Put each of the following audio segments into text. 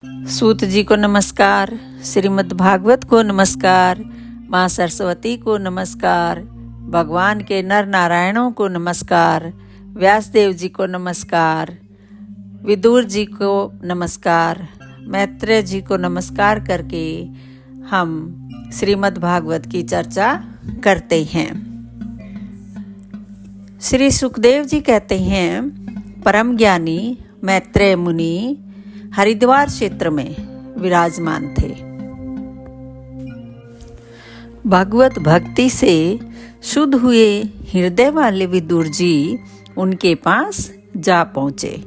सूत जी को नमस्कार, श्रीमद् भागवत को नमस्कार, माँ सरस्वती को नमस्कार, भगवान के नर नारायणों को नमस्कार, व्यासदेव जी को नमस्कार, विदुर जी को नमस्कार, मैत्रेय जी को नमस्कार करके हम श्रीमद् भागवत की चर्चा करते हैं। श्री सुखदेव जी कहते हैं, परम ज्ञानी मैत्रेय मुनि हरिद्वार क्षेत्र में विराजमान थे। भगवत भक्ति से शुद्ध हुए हृदय वाले विदुर जी उनके पास जा पहुँचे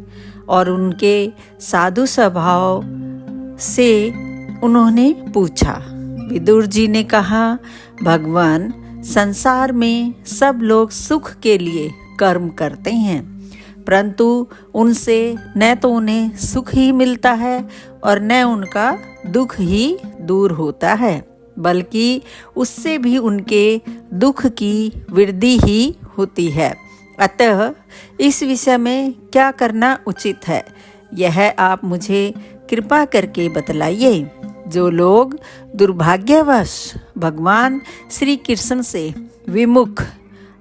और उनके साधु स्वभाव से उन्होंने पूछा। विदुर जी ने कहा, भगवान, संसार में सब लोग सुख के लिए कर्म करते हैं, परंतु उनसे न तो उन्हें सुख ही मिलता है और न उनका दुख ही दूर होता है, बल्कि उससे भी उनके दुख की वृद्धि ही होती है। अतः इस विषय में क्या करना उचित है, यह आप मुझे कृपा करके बतलाइए। जो लोग दुर्भाग्यवश भगवान श्री कृष्ण से विमुख,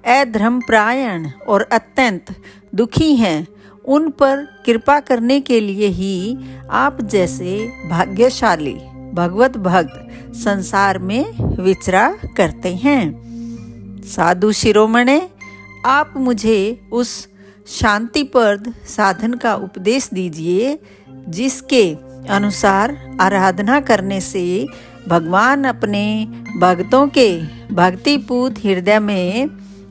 अधर्मपरायण और अत्यंत दुखी हैं, उन पर कृपा करने के लिए ही आप जैसे भाग्यशाली भगवत भक्त संसार में विचरा करते हैं। साधु शिरोमणे, आप मुझे उस शांतिप्रद साधन का उपदेश दीजिए जिसके अनुसार आराधना करने से भगवान अपने भक्तों के भक्तिपूत हृदय में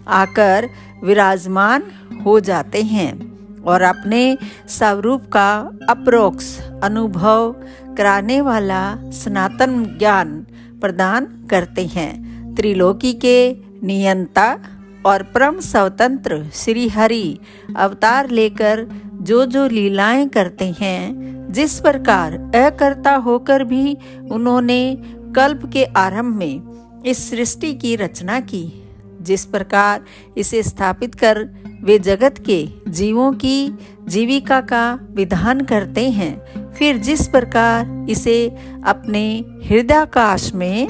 आकर विराजमान हो जाते हैं और अपने स्वरूप का अपरोक्ष अनुभव कराने वाला सनातन ज्ञान प्रदान करते हैं। त्रिलोकी के नियंता और परम स्वतंत्र श्री हरि अवतार लेकर जो लीलाएं करते हैं, जिस प्रकार अकर्ता होकर भी उन्होंने कल्प के आरंभ में इस सृष्टि की रचना की, जिस प्रकार इसे स्थापित कर वे जगत के जीवों की जीविका का विधान करते हैं, फिर जिस प्रकार इसे अपने हृदयाकाश में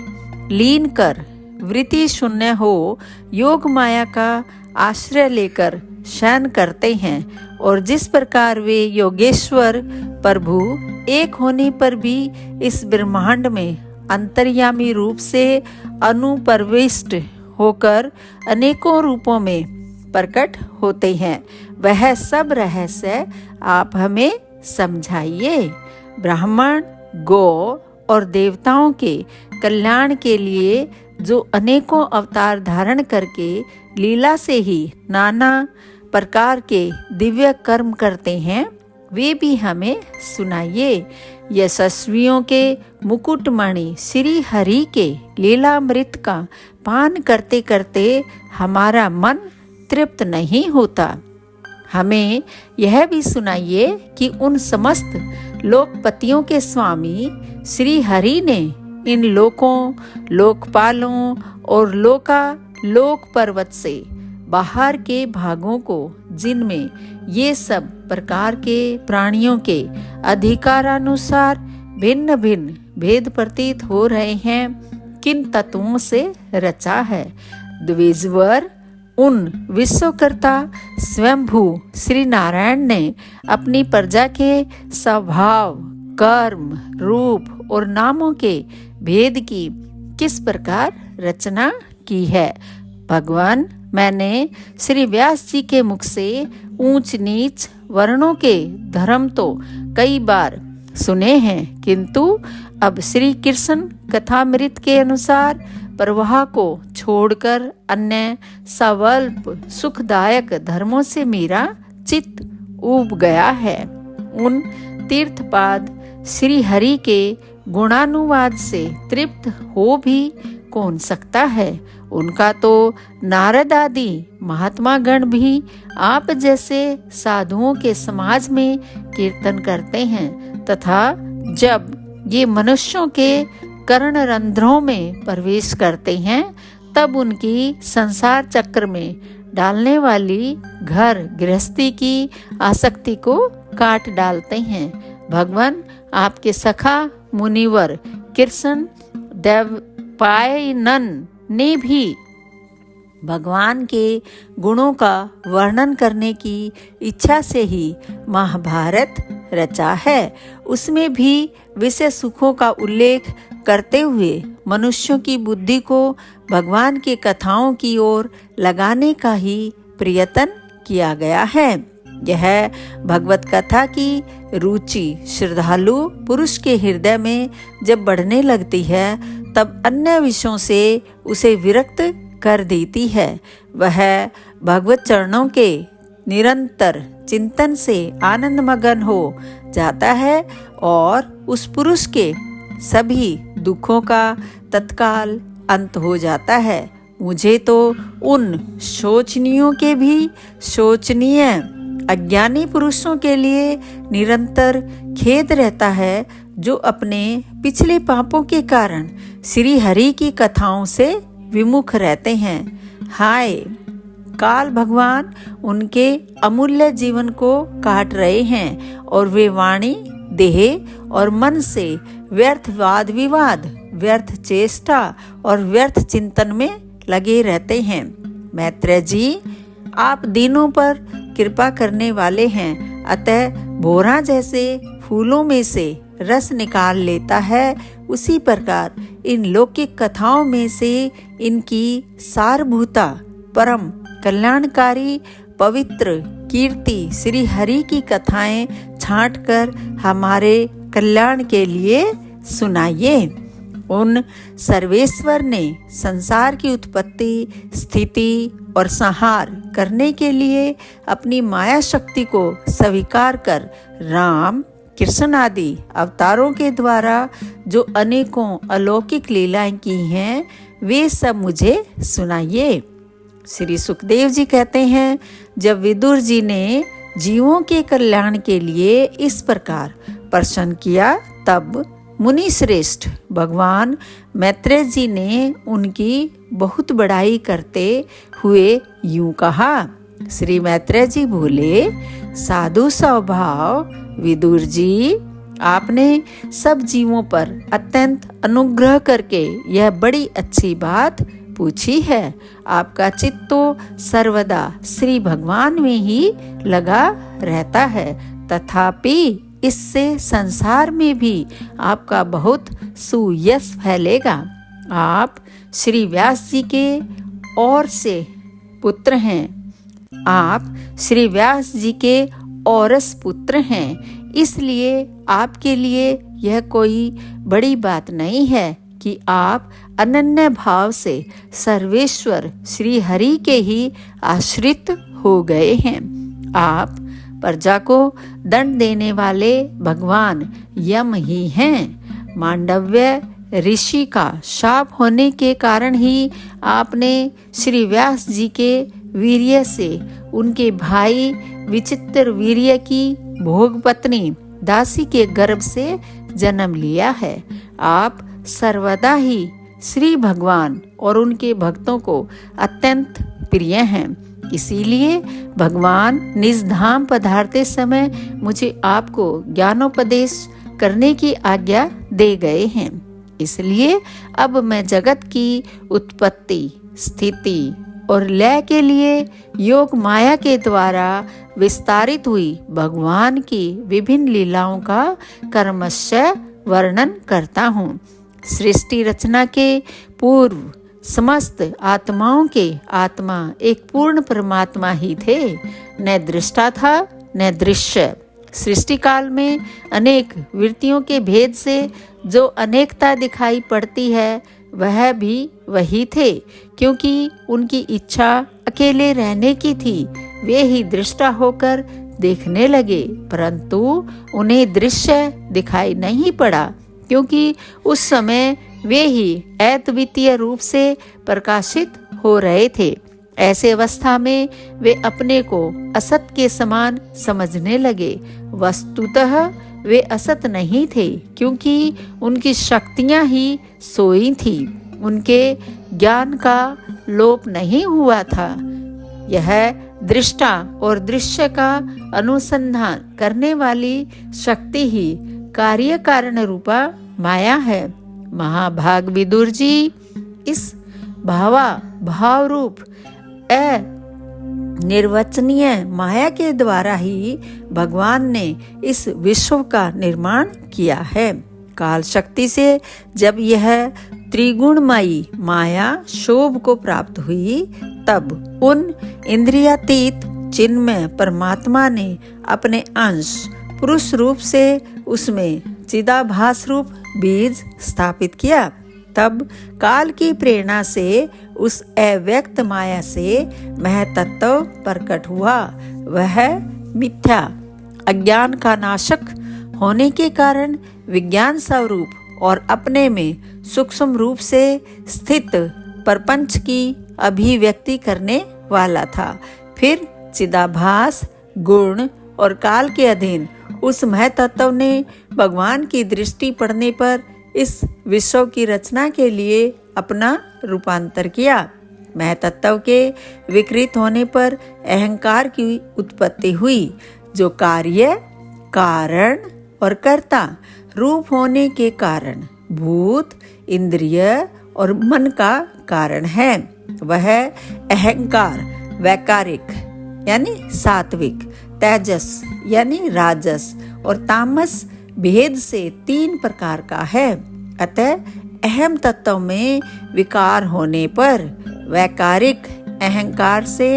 लीन कर वृत्ति शून्य हो योग माया का आश्रय लेकर शयन करते हैं, और जिस प्रकार वे योगेश्वर प्रभु एक होने पर भी इस ब्रह्मांड में अंतर्यामी रूप से अनुप्रविष्ट होकर अनेकों रूपों में प्रकट होते हैं, वह सब रहस्य आप हमें समझाइए। ब्राह्मण, गौ और देवताओं के कल्याण के लिए जो अनेकों अवतार धारण करके लीला से ही नाना प्रकार के दिव्य कर्म करते हैं, वे भी हमें सुनाइए। यशस्वियों के मुकुटमणि श्री हरि के लीलामृत का पान करते करते हमारा मन तृप्त नहीं होता। हमें यह भी सुनाइए कि उन समस्त लोकपतियों के स्वामी श्री हरि ने इन लोकों, लोकपालों और लोक पर्वत से बाहर के भागों को, जिनमें ये सब प्रकार के प्राणियों के अधिकारानुसार भिन्न भिन्न भेद प्रतीत हो रहे हैं, किन तत्वों से रचा है। द्विजवर उन विश्वकर्ता स्वयंभू श्री नारायण ने अपनी प्रजा के स्वभाव, कर्म, रूप और नामों के भेद की किस प्रकार रचना की है। भगवान, मैंने श्री व्यास जी के मुख से ऊंच नीच वर्णों के धर्म तो कई बार सुने हैं, किंतु अब श्री कृष्ण कथामृत के अनुसार प्रवाह को छोड़कर अन्य सवल्प सुखदायक धर्मों से मेरा चित्त ऊब गया है। उन तीर्थपाद श्री हरि के गुणानुवाद से तृप्त हो भी कौन सकता है। उनका तो नारद आदि महात्मा गण भी आप जैसे साधुओं के समाज में कीर्तन करते हैं, तथा जब ये मनुष्यों के कर्ण रंध्रों में प्रवेश करते हैं, तब उनकी संसार चक्र में डालने वाली घर गृहस्थी की आसक्ति को काट डालते हैं। भगवान आपके सखा मुनिवर कृष्ण देवपायनन ने भी भगवान के गुणों का वर्णन करने की इच्छा से ही महाभारत रचा है। उसमें भी विषय सुखों का उल्लेख करते हुए मनुष्यों की बुद्धि को भगवान के कथाओं की ओर लगाने का ही प्रयत्न किया गया है। यह भगवत कथा की रुचि श्रद्धालु पुरुष के हृदय में जब बढ़ने लगती है तब अन्य विषयों से उसे विरक्त कर देती है। वह भगवत चरणों के निरंतर चिंतन से आनंद मगन हो जाता है और उस पुरुष के सभी दुखों का तत्काल अंत हो जाता है। मुझे तो उन शोचनीयों के भी शोचनीय अज्ञानी पुरुषों के लिए निरंतर खेद रहता है जो अपने पिछले पापों के कारण श्री हरि की कथाओं से विमुख रहते हैं। हाय, काल भगवान उनके अमूल्य जीवन को काट रहे हैं और वे वाणी, देह और मन से व्यर्थ वाद विवाद, व्यर्थ चेष्टा और व्यर्थ चिंतन में लगे रहते हैं। मैत्रेय जी, आप दीनों पर कृपा करने वाले हैं, अतः भौरा जैसे फूलों में से रस निकाल लेता है, उसी प्रकार इन लौकिक कथाओं में से इनकी सारभूता परम कल्याणकारी पवित्र कीर्ति श्री हरि की कथाएं छांटकर हमारे कल्याण के लिए सुनाइए। उन सर्वेश्वर ने संसार की उत्पत्ति, स्थिति और संहार करने के लिए अपनी माया शक्ति को स्वीकार कर राम, कृष्ण आदि अवतारों के द्वारा जो अनेकों अलौकिक लीलाएं की हैं, वे सब मुझे सुनाइए। श्री सुखदेव जी कहते हैं, जब विदुर जी ने जीवों के कल्याण के लिए इस प्रकार प्रश्न किया, तब मुनि श्रेष्ठ भगवान मैत्रेय जी ने उनकी बहुत बड़ाई करते हुए यूं कहा। श्री मैत्रेय जी बोले, साधु स्वभाव विदुर जी, आपने सब जीवों पर अत्यंत अनुग्रह करके यह बड़ी अच्छी बात पूछी है। आपका चित्त तो सर्वदा श्री भगवान में ही लगा रहता है, तथापि इससे संसार में भी आपका बहुत सुयश फैलेगा। आप श्री व्यास जी के और से पुत्र हैं। आप श्री व्यास जी के औरस पुत्र हैं, इसलिए आपके लिए यह कोई बड़ी बात नहीं है कि आप अनन्य भाव से सर्वेश्वर श्री हरि के ही आश्रित हो गए हैं। आप प्रजा को दंड देने वाले भगवान यम ही हैं। मांडव्य ऋषि का शाप होने के कारण ही आपने श्री व्यास जी के वीर्य से उनके भाई विचित्र वीर्य की भोग पत्नी दासी के गर्भ से जन्म लिया है। आप सर्वदा ही श्री भगवान और उनके भक्तों को अत्यंत प्रिय हैं। इसीलिए भगवान निज धाम पधारते समय मुझे आपको ज्ञानोपदेश करने की आज्ञा दे गए हैं। इसलिए अब मैं जगत की उत्पत्ति, स्थिति और लय के लिए योग माया के द्वारा विस्तारित हुई भगवान की विभिन्न लीलाओं का क्रमशः वर्णन करता हूँ। सृष्टि रचना के पूर्व समस्त आत्माओं के आत्मा एक पूर्ण परमात्मा ही थे, न दृष्टा था न दृश्य। सृष्टि काल में अनेक वृत्तियों के भेद से जो अनेकता दिखाई पड़ती है, वह भी वही थे। क्योंकि उनकी इच्छा अकेले रहने की थी, वे ही दृष्टा होकर देखने लगे, परंतु उन्हें दृश्य दिखाई नहीं पड़ा, क्योंकि उस समय वे ही अद्वितीय रूप से प्रकाशित हो रहे थे। ऐसे अवस्था में वे अपने को असत के समान समझने लगे। वस्तुतः वे असत नहीं थे, क्योंकि उनकी शक्तियां ही सोई थी, उनके ज्ञान का लोप नहीं हुआ था। यह दृष्टा और दृश्य का अनुसंधान करने वाली शक्ति ही कार्य कारण रूपा माया है। महाभाग विदुर जी, इस भाव रूप निर्वचनीय माया के द्वारा ही भगवान ने इस विश्व का निर्माण किया है। काल शक्ति से जब यह त्रिगुणमयी माया शोभ को प्राप्त हुई, तब उन इंद्रियातीत चिन्मय परमात्मा ने अपने अंश पुरुष रूप से उसमें चिदाभास रूप बीज स्थापित किया। तब काल की प्रेरणा से उस अव्यक्त माया से महतत्व प्रकट हुआ। वह मिथ्या अज्ञान का नाशक होने के कारण विज्ञान स्वरूप और अपने में सूक्ष्म रूप से स्थित प्रपंच की अभिव्यक्ति करने वाला था। फिर चिदाभास गुण और काल के अधीन उस महतत्व ने भगवान की दृष्टि पड़ने पर इस विश्व की रचना के लिए अपना रूपांतर किया। महतत्व के विकृत होने पर अहंकार की उत्पत्ति हुई, जो कार्य कारण और कर्ता रूप होने के कारण भूत इंद्रिय और मन का कारण है। वह अहंकार वैकारिक यानी सात्विक, तेजस यानी राजस और तामस भेद से 3 प्रकार का है। अतः अहम तत्व में विकार होने पर वैकारिक अहंकार से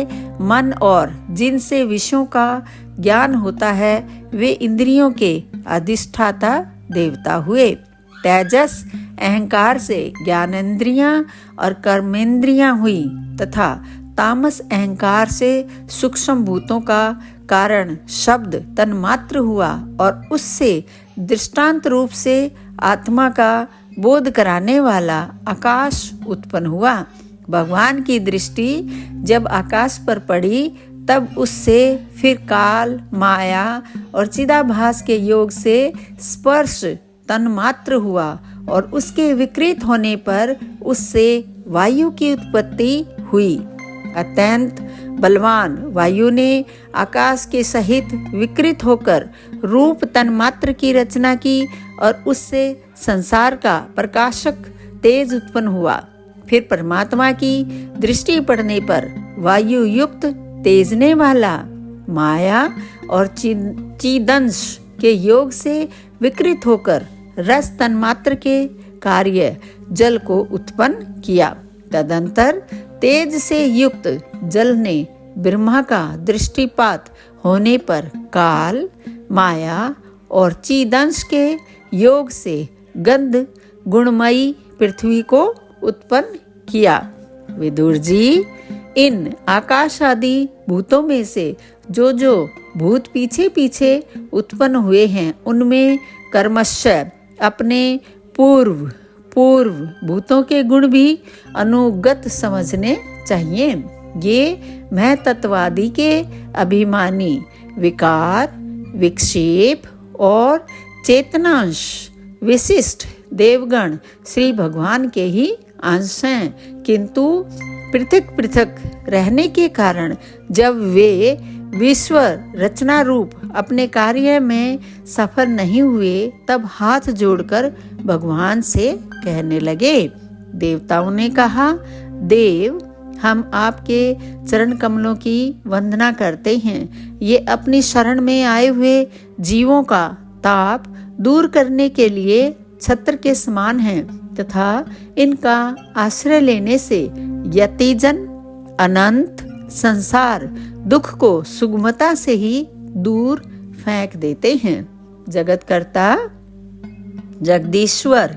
मन और जिनसे विषयों का ज्ञान होता है, वे इंद्रियों के अधिष्ठाता देवता हुए। तेजस अहंकार से ज्ञानेंद्रियां और कर्मेंद्रियां हुई तथा तामस अहंकार से सूक्ष्म भूतों का कारण शब्द तन्मात्र हुआ और उससे दृष्टांत रूप से आत्मा का बोध कराने वाला आकाश उत्पन्न हुआ। भगवान की दृष्टि जब आकाश पर पड़ी, तब उससे फिर काल माया और चिदाभास के योग से स्पर्श तन्मात्र हुआ और उसके विकृत होने पर उससे वायु की उत्पत्ति हुई। अत्यंत बलवान वायु ने आकाश के सहित विकृत होकर रूप तन्मात्र की रचना की और उससे संसार का प्रकाशक तेज उत्पन्न हुआ। फिर परमात्मा की दृष्टि पड़ने पर वायु युक्त तेजने वाला माया और चिदंश के योग से विकृत होकर रस तन्मात्र के कार्य जल को उत्पन्न किया। तदंतर तेज से युक्त जल ने ब्रह्मा का दृष्टिपात होने पर काल माया और चिदंश के योग से गंध गुणमयी पृथ्वी को उत्पन्न किया। विदुर जी, इन आकाश आदि भूतों में से जो भूत पीछे पीछे उत्पन्न हुए हैं, उनमें कर्मशः अपने पूर्व भूतों के गुण भी अनुगत समझने चाहिए। ये महतत्वादि के अभिमानी विकार विक्षेप और चेतनांश विशिष्ट देवगण श्री भगवान के ही अंश हैं, किंतु पृथक पृथक रहने के कारण जब वे विश्व रचना रूप अपने कार्य में सफल नहीं हुए, तब हाथ जोड़कर भगवान से कहने लगे। देवताओं ने कहा, देव, हम आपके चरण कमलों की वंदना करते हैं। ये अपनी शरण में आए हुए जीवों का ताप दूर करने के लिए छत्र के समान हैं तथा इनका आश्रय लेने से यतिजन अनंत संसार दुख को सुगमता से ही दूर फेंक देते हैं। जगतकर्ता जगदीश्वर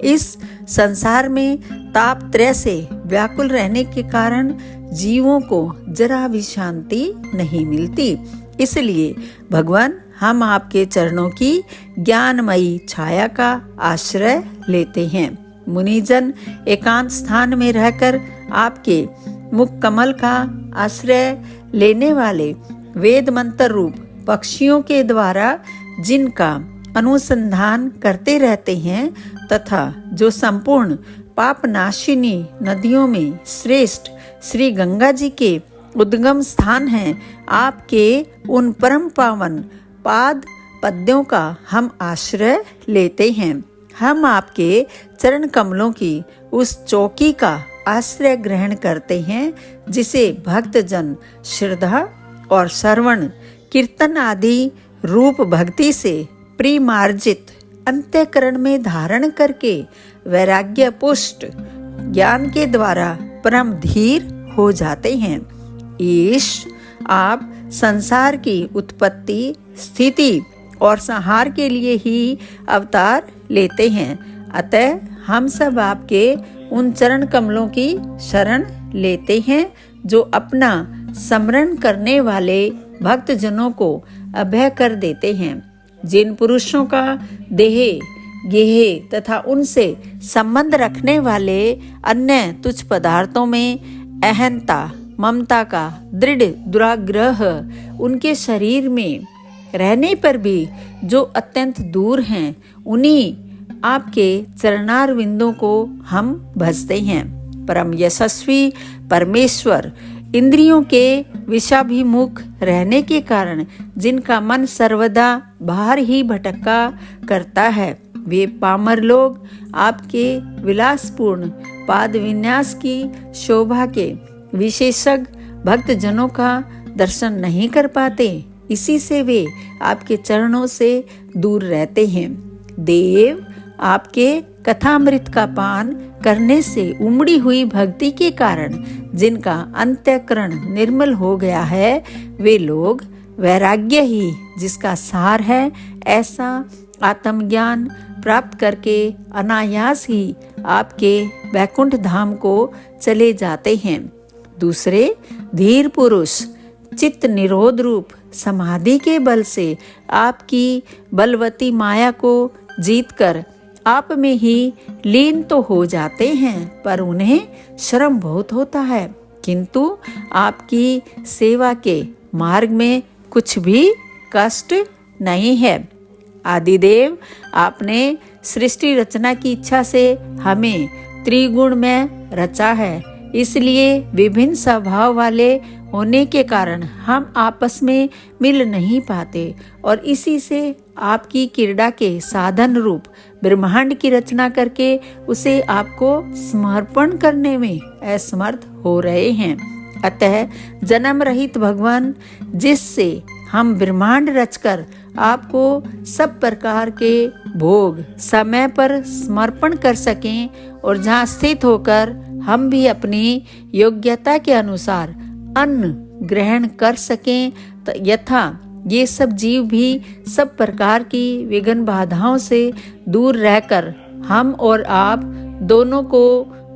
इस संसार में ताप त्रय से व्याकुल रहने के कारण जीवों को जरा भी शांति नहीं मिलती। इसलिए भगवान, हम आपके चरणों की ज्ञानमयी छाया का आश्रय लेते हैं। मुनिजन एकांत स्थान में रहकर आपके मुख कमल का आश्रय लेने वाले वेद मंत्र रूप पक्षियों के द्वारा जिनका अनुसंधान करते रहते हैं तथा जो संपूर्ण पापनाशिनी नदियों में श्रेष्ठ श्री गंगा जी के उद्गम स्थान हैं। आपके उन परम पावन पाद पद्यों का हम आश्रय लेते हैं। हम आपके चरण कमलों की उस चौकी का आश्रय ग्रहण करते हैं जिसे भक्तजन श्रद्धा और श्रवण कीर्तन आदि रूप भक्ति से प्रेमार्जित अंतःकरण में धारण करके वैराग्य पुष्ट ज्ञान के द्वारा परम धीर हो जाते हैं। ईश आप संसार की उत्पत्ति स्थिति और संहार के लिए ही अवतार लेते हैं। अतः हम सब आपके उन चरण कमलों की शरण लेते हैं जो अपना स्मरण करने वाले भक्तजनों को अभय कर देते हैं। जिन पुरुषों का देह गेह तथा उनसे संबंध रखने वाले अन्य तुच्छ पदार्थों में अहंता ममता का दृढ़ दुराग्रह उनके शरीर में रहने पर भी जो अत्यंत दूर हैं, उन्हीं आपके चरणार विंदों को हम भजते हैं। परम यशस्वी परमेश्वर इंद्रियों के विषाभिमुख रहने के कारण जिनका मन सर्वदा बाहर ही भटका करता है, वे पामर लोग आपके विलासपूर्ण पाद विन्यास की शोभा के विशेषज्ञ भक्तजनों का दर्शन नहीं कर पाते। इसी से वे आपके चरणों से दूर रहते हैं। देव आपके कथामृत का पान करने से उमड़ी हुई भक्ति के कारण जिनका अंतःकरण निर्मल हो गया है, वे लोग वैराग्य ही जिसका सार है, ऐसा आत्मज्ञान प्राप्त करके अनायास ही आपके वैकुंठ धाम को चले जाते हैं। दूसरे धीर पुरुष चित्त निरोध रूप समाधि के बल से आपकी बलवती माया को जीतकर आप में ही लीन तो हो जाते हैं, पर उन्हें श्रम बहुत होता है। किंतु आपकी सेवा के मार्ग में कुछ भी कष्ट नहीं है। आदिदेव आपने सृष्टि रचना की इच्छा से हमें त्रिगुण में रचा है, इसलिए विभिन्न स्वभाव वाले होने के कारण हम आपस में मिल नहीं पाते और इसी से आपकी क्रीड़ा के साधन रूप ब्रह्मांड की रचना करके उसे आपको समर्पण करने में असमर्थ हो रहे हैं। अतः जन्म रहित भगवान जिससे हम ब्रह्मांड रचकर आपको सब प्रकार के भोग समय पर समर्पण कर सकें और जहाँ स्थित होकर हम भी अपनी योग्यता के अनुसार अन्न ग्रहण कर सकें, यथा ये सब जीव भी सब प्रकार की विघ्न बाधाओं से दूर रहकर हम और आप दोनों को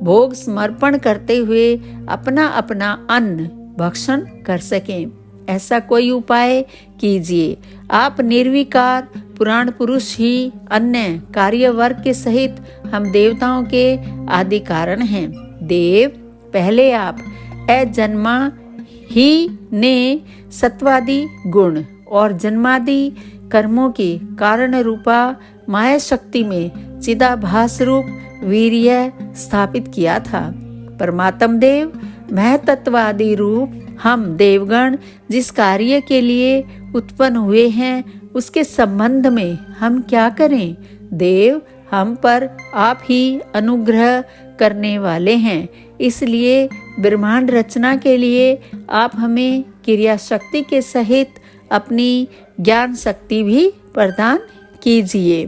भोग समर्पण करते हुए अपना अपना अन्न भक्षण कर सकें, ऐसा कोई उपाय कीजिए। आप निर्विकार पुराण पुरुष ही अन्य कार्य वर्ग के सहित हम देवताओं के आदि कारण हैं। देव पहले आप अजन्मा ही ने सत्वादि गुण और जन्मादि कर्मों की कारण रूपा माया शक्ति में चिदाभास रूप वीर्य स्थापित किया था। परमात्म देव महतत्वादि रूप हम देवगण जिस कार्य के लिए उत्पन्न हुए हैं उसके संबंध में हम क्या करें। देव हम पर आप ही अनुग्रह करने वाले हैं, इसलिए ब्रह्मांड रचना के लिए आप हमें क्रिया शक्ति के सहित अपनी ज्ञान शक्ति भी प्रदान कीजिए।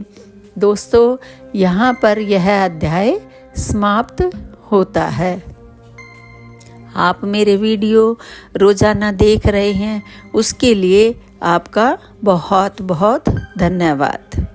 दोस्तों, यहाँ पर यह अध्याय समाप्त होता है। आप मेरे वीडियो रोजाना देख रहे हैं, उसके लिए आपका बहुत बहुत धन्यवाद।